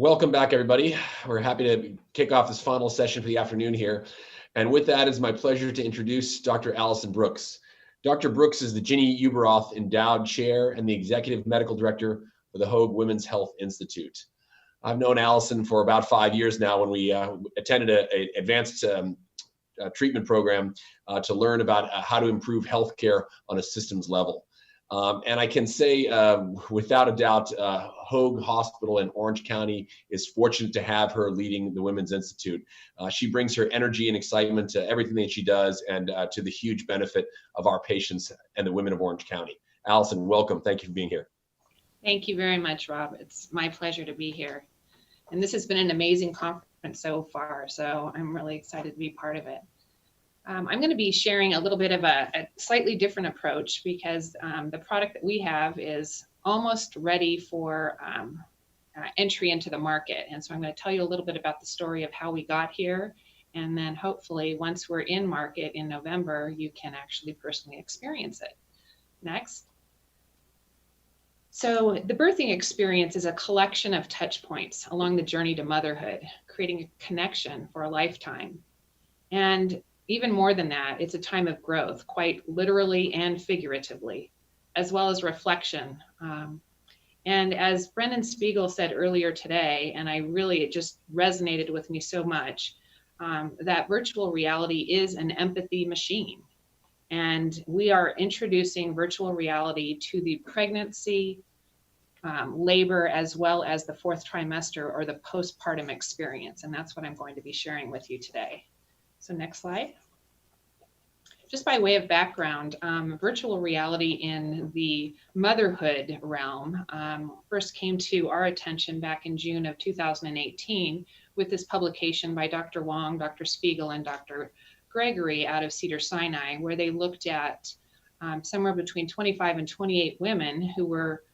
Welcome back, everybody. We're happy to kick off this final session for the afternoon here. And with that, it's my pleasure to introduce Dr. Allyson Brooks. Dr. Brooks is the Ginny Uberoth Endowed Chair and the Executive Medical Director for the Hoag Women's Health Institute. I've known Allyson for about 5 years now when we attended an advanced treatment program to learn about how to improve healthcare on a systems level. And I can say without a doubt, Hoag Hospital in Orange County is fortunate to have her leading the Women's Institute. She brings her energy and excitement to everything that she does and to the huge benefit of our patients and the women of Orange County. Allyson, welcome. Thank you for being here. Thank you very much, Rob. It's my pleasure to be here. And this has been an amazing conference so far, so I'm really excited to be part of it. I'm going to be sharing a little bit of a slightly different approach because the product that we have is almost ready for entry into the market. And so I'm going to tell you a little bit about the story of how we got here. And then hopefully once we're in market in November, you can actually personally experience it. Next. So the birthing experience is a collection of touch points along the journey to motherhood, creating a connection for a lifetime. And even more than that, it's a time of growth, quite literally and figuratively, as well as reflection. And as Brendan Spiegel said earlier today, and it just resonated with me so much, that virtual reality is an empathy machine. And we are introducing virtual reality to the pregnancy, labor, as well as the fourth trimester or the postpartum experience. And that's what I'm going to be sharing with you today. So next slide. Just by way of background, virtual reality in the motherhood realm first came to our attention back in June of 2018 with this publication by Dr. Wong, Dr. Spiegel, and Dr. Gregory out of Cedars-Sinai, where they looked at somewhere between 25 and 28 women who were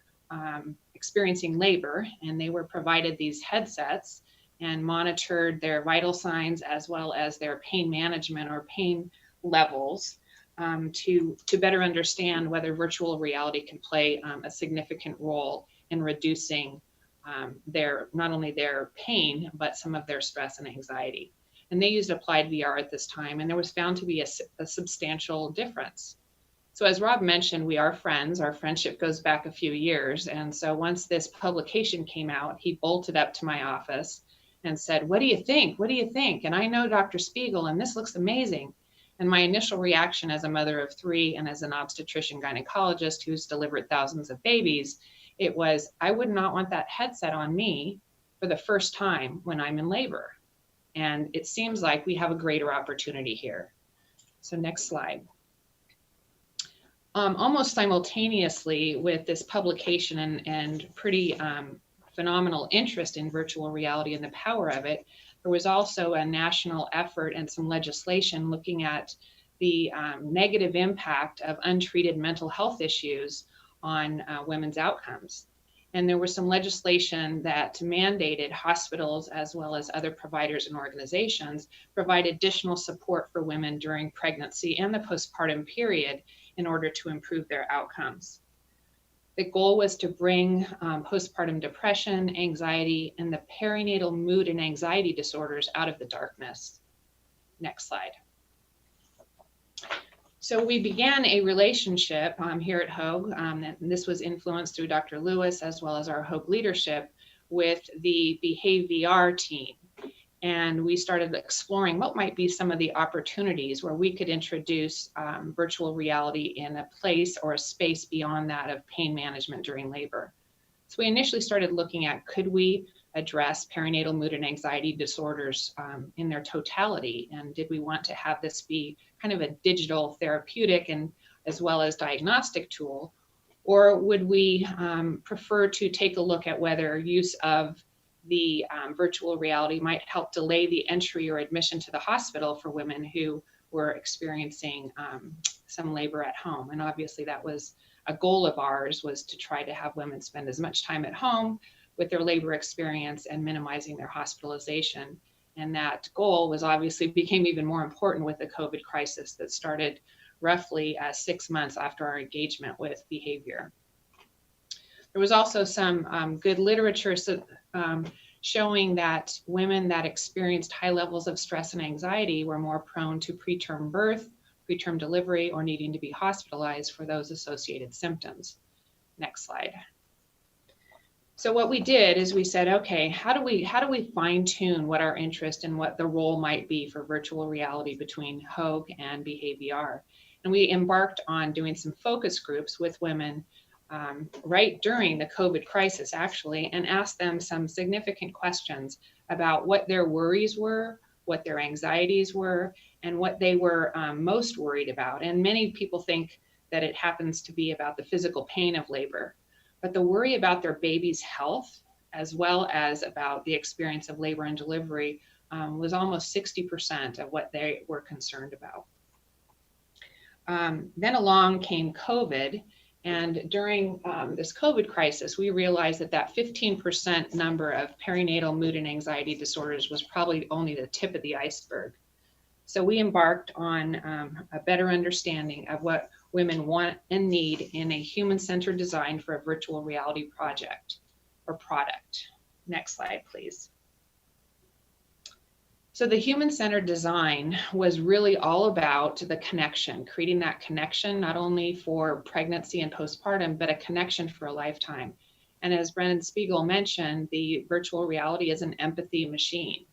experiencing labor, and they were provided these headsets and monitored their vital signs as well as their pain management or pain levels to better understand whether virtual reality can play a significant role in reducing not only their pain, but some of their stress and anxiety. And they used applied VR at this time, and there was found to be a substantial difference. So as Rob mentioned, we are friends. Our friendship goes back a few years. And so once this publication came out, he bolted up to my office and said, "What do you think? What do you think? And I know Dr. Spiegel, and this looks amazing." And my initial reaction as a mother of 3 and as an obstetrician gynecologist who's delivered thousands of babies, it was, I would not want that headset on me for the first time when I'm in labor. And it seems like we have a greater opportunity here. So next slide. Almost simultaneously with this publication and pretty phenomenal interest in virtual reality and the power of it, there was also a national effort and some legislation looking at the negative impact of untreated mental health issues on women's outcomes. And there was some legislation that mandated hospitals as well as other providers and organizations provide additional support for women during pregnancy and the postpartum period in order to improve their outcomes. The goal was to bring postpartum depression, anxiety, and the perinatal mood and anxiety disorders out of the darkness. Next slide. So we began a relationship here at Hoag, and this was influenced through Dr. Lewis as well as our Hoag leadership with the BehaveVR team. And we started exploring what might be some of the opportunities where we could introduce virtual reality in a place or a space beyond that of pain management during labor. So we initially started looking at, could we address perinatal mood and anxiety disorders in their totality? And did we want to have this be kind of a digital therapeutic and as well as diagnostic tool? Or would we prefer to take a look at whether use of the virtual reality might help delay the entry or admission to the hospital for women who were experiencing some labor at home? And obviously that was a goal of ours, was to try to have women spend as much time at home with their labor experience and minimizing their hospitalization. And that goal was obviously became even more important with the COVID crisis that started roughly 6 months after our engagement with behavior. There was also some good literature showing that women that experienced high levels of stress and anxiety were more prone to preterm birth, preterm delivery, or needing to be hospitalized for those associated symptoms. Next slide. So what we did is we said, okay, how do we fine tune what our interest and what the role might be for virtual reality between Hoag and BehaveVR? And we embarked on doing some focus groups with women right during the COVID crisis, actually, and asked them some significant questions about what their worries were, what their anxieties were, and what they were most worried about. And many people think that it happens to be about the physical pain of labor, but the worry about their baby's health, as well as about the experience of labor and delivery, was almost 60% of what they were concerned about. Then along came COVID. And during this COVID crisis, we realized that 15% number of perinatal mood and anxiety disorders was probably only the tip of the iceberg. So we embarked on a better understanding of what women want and need in a human-centered design for a virtual reality project or product. Next slide, please. So the human-centered design was really all about the connection, creating that connection, not only for pregnancy and postpartum, but a connection for a lifetime. And as Brennan Spiegel mentioned, the virtual reality is an empathy machine.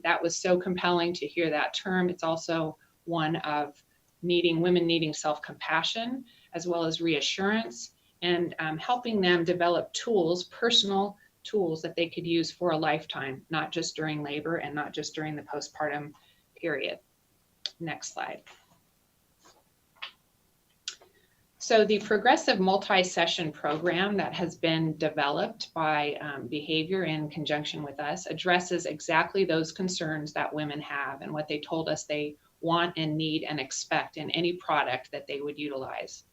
That was so compelling to hear that term. It's also one of women needing self-compassion, as well as reassurance, and helping them develop tools, personal tools that they could use for a lifetime, not just during labor and not just during the postpartum period. Next slide. So the progressive multi-session program that has been developed by Behavior in conjunction with us addresses exactly those concerns that women have and what they told us they want and need and expect in any product that they would utilize.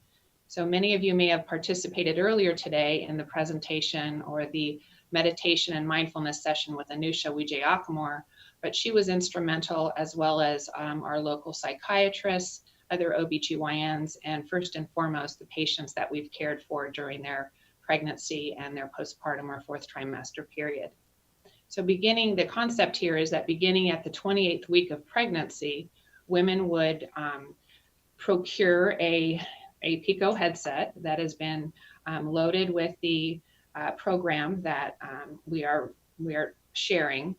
So many of you may have participated earlier today in the presentation or the meditation and mindfulness session with Anusha Wijayakumar, but she was instrumental, as well as our local psychiatrists, other OBGYNs, and first and foremost, the patients that we've cared for during their pregnancy and their postpartum or fourth trimester period. So the concept here is that beginning at the 28th week of pregnancy, women would procure a Pico headset that has been loaded with the program that we are sharing,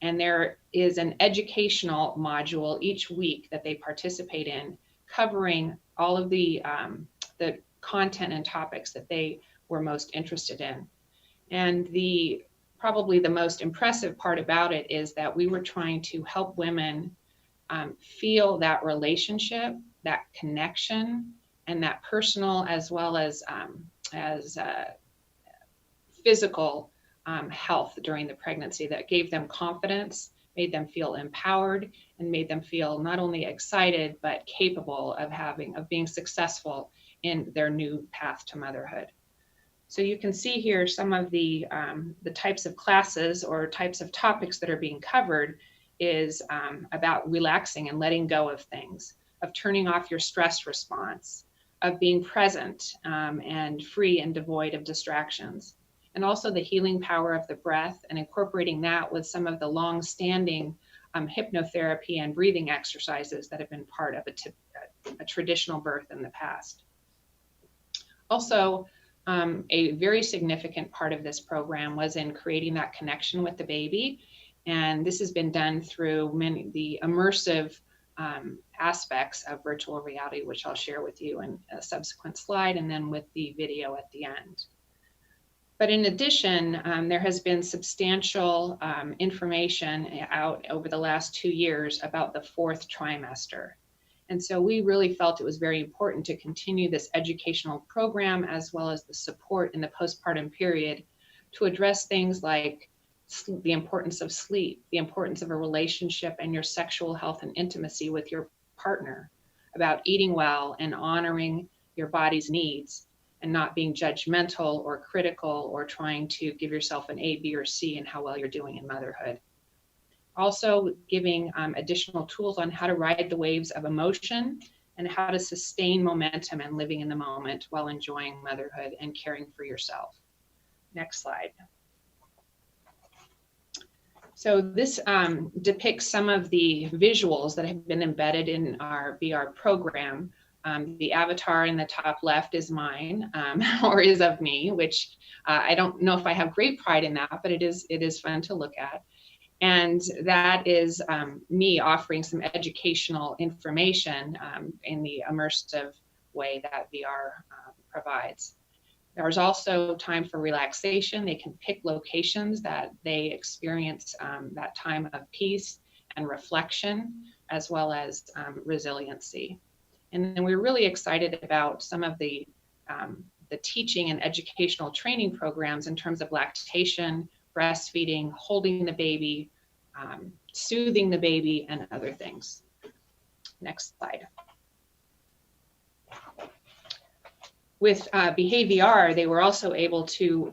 and there is an educational module each week that they participate in, covering all of the content and topics that they were most interested in. And probably the most impressive part about it is that we were trying to help women feel that relationship, that connection, and that personal as well as physical health during the pregnancy that gave them confidence, made them feel empowered, and made them feel not only excited, but capable of being successful in their new path to motherhood. So you can see here some of the types of classes or types of topics that are being covered is about relaxing and letting go of things, of turning off your stress response, of being present and free and devoid of distractions. And also the healing power of the breath and incorporating that with some of the long-standing hypnotherapy and breathing exercises that have been part of a traditional birth in the past. Also, a very significant part of this program was in creating that connection with the baby. And this has been done through the immersive aspects of virtual reality, which I'll share with you in a subsequent slide, and then with the video at the end. But in addition, there has been substantial information out over the last 2 years about the fourth trimester. And so we really felt it was very important to continue this educational program, as well as the support in the postpartum period, to address things like the importance of sleep, the importance of a relationship and your sexual health and intimacy with your partner, about eating well and honoring your body's needs, and not being judgmental or critical or trying to give yourself an A, B, or C in how well you're doing in motherhood. Also giving additional tools on how to ride the waves of emotion and how to sustain momentum and living in the moment while enjoying motherhood and caring for yourself. Next slide. So this depicts some of the visuals that have been embedded in our VR program. The avatar in the top left is mine, or is of me, which I don't know if I have great pride in that, but it is fun to look at. And that is me offering some educational information in the immersive way that VR provides. There's also time for relaxation. They can pick locations that they experience that time of peace and reflection, as well as resiliency. And then we're really excited about some of the teaching and educational training programs in terms of lactation, breastfeeding, holding the baby, soothing the baby, and other things. Next slide. With BehaVR, they were also able to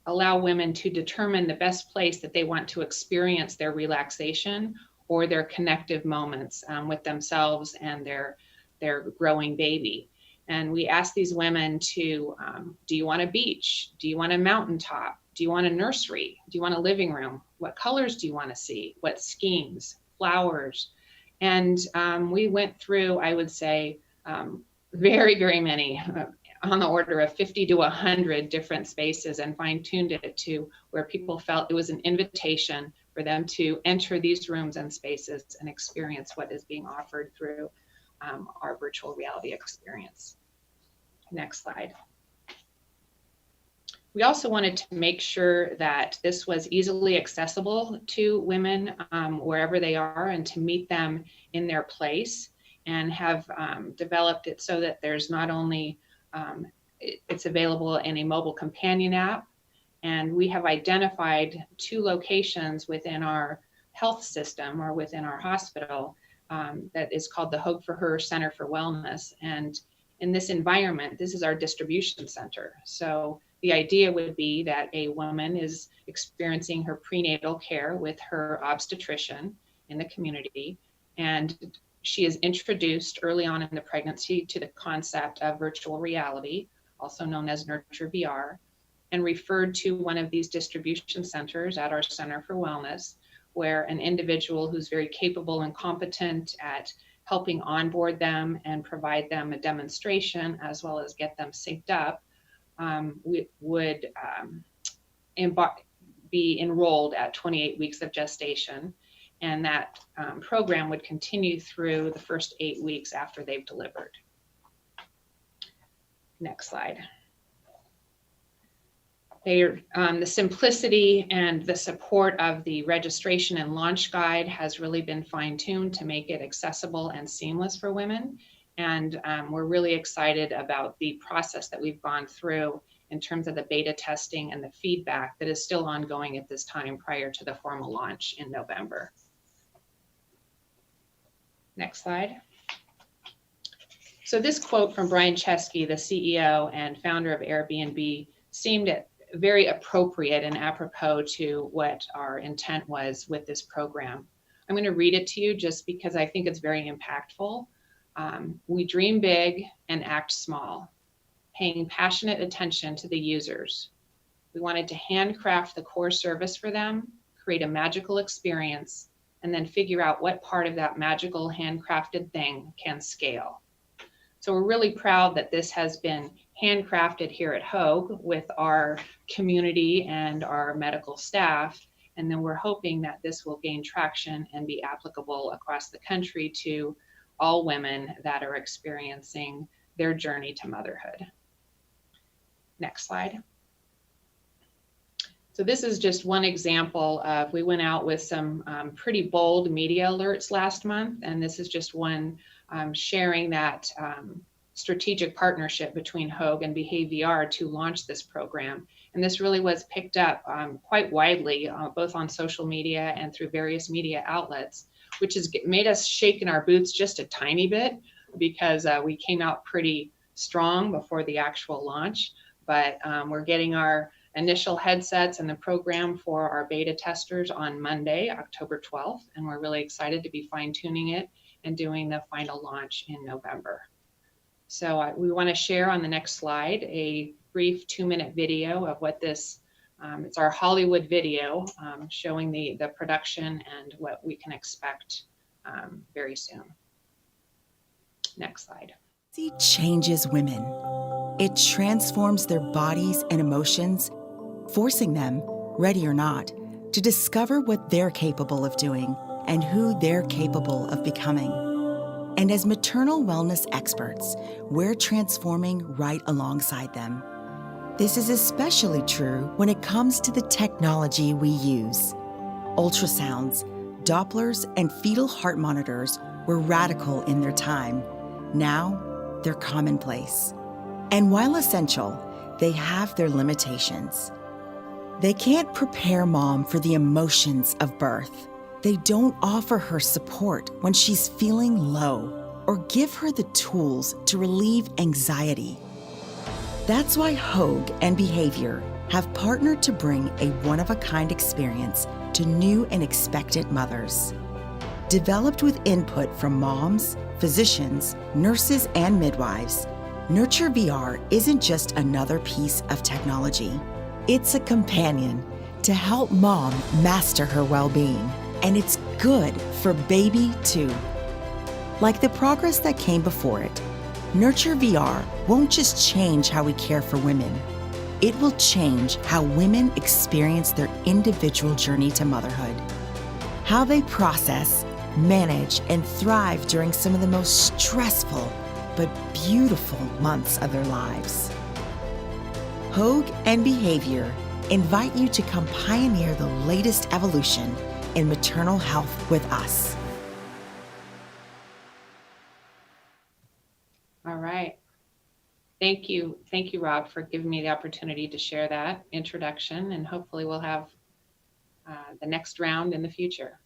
allow women to determine the best place that they want to experience their relaxation or their connective moments with themselves and their growing baby. And we asked these women to, do you want a beach? Do you want a mountaintop? Do you want a nursery? Do you want a living room? What colors do you want to see? What schemes, flowers? And we went through, I would say, very, very many, on the order of 50 to 100 different spaces, and fine-tuned it to where people felt it was an invitation for them to enter these rooms and spaces and experience what is being offered through our virtual reality experience. Next slide. We also wanted to make sure that this was easily accessible to women wherever they are, and to meet them in their place, and have developed it so that there's not only, it's available in a mobile companion app, and we have identified 2 locations within our health system or within our hospital that is called the Hoag for Her Center for Wellness. And in this environment, this is our distribution center. So the idea would be that a woman is experiencing her prenatal care with her obstetrician in the community, and she is introduced early on in the pregnancy to the concept of virtual reality, also known as NurtureVR, and referred to one of these distribution centers at our Center for Wellness, where an individual who's very capable and competent at helping onboard them and provide them a demonstration, as well as get them synced up, would be enrolled at 28 weeks of gestation. And that program would continue through the first 8 weeks after they've delivered. Next slide. The simplicity and the support of the registration and launch guide has really been fine-tuned to make it accessible and seamless for women. And we're really excited about the process that we've gone through in terms of the beta testing and the feedback that is still ongoing at this time prior to the formal launch in November. Next slide. So this quote from Brian Chesky, the CEO and founder of Airbnb, seemed very appropriate and apropos to what our intent was with this program. I'm going to read it to you just because I think it's very impactful. We dream big and act small, paying passionate attention to the users. We wanted to handcraft the core service for them, create a magical experience, and then figure out what part of that magical handcrafted thing can scale. So we're really proud that this has been handcrafted here at Hoag with our community and our medical staff. And then we're hoping that this will gain traction and be applicable across the country to all women that are experiencing their journey to motherhood. Next slide. So this is just one example of, we went out with some pretty bold media alerts last month, and this is just one sharing that strategic partnership between Hoag and BehaVR to launch this program. And this really was picked up quite widely, both on social media and through various media outlets, which has made us shake in our boots just a tiny bit, because we came out pretty strong before the actual launch. But we're getting our initial headsets and the program for our beta testers on Monday, October 12th, and we're really excited to be fine-tuning it and doing the final launch in November. So we want to share on the next slide a brief 2-minute video of what this It's our Hollywood video showing the production and what we can expect very soon. Next slide. It changes women. It transforms their bodies and emotions, forcing them, ready or not, to discover what they're capable of doing and who they're capable of becoming. And as maternal wellness experts, we're transforming right alongside them. This is especially true when it comes to the technology we use. Ultrasounds, Dopplers, and fetal heart monitors were radical in their time. Now, they're commonplace. And while essential, they have their limitations. They can't prepare mom for the emotions of birth. They don't offer her support when she's feeling low or give her the tools to relieve anxiety. That's why Hoag and Behavior have partnered to bring a one-of-a-kind experience to new and expectant mothers. Developed with input from moms, physicians, nurses, and midwives, NurtureVR isn't just another piece of technology. It's a companion to help mom master her well-being. And it's good for baby too. Like the progress that came before it, NurtureVR won't just change how we care for women. It will change how women experience their individual journey to motherhood. How they process, manage, and thrive during some of the most stressful but beautiful months of their lives. Hoag and Behavior invite you to come pioneer the latest evolution in maternal health with us. All right. Thank you, Rob, for giving me the opportunity to share that introduction, and hopefully we'll have the next round in the future.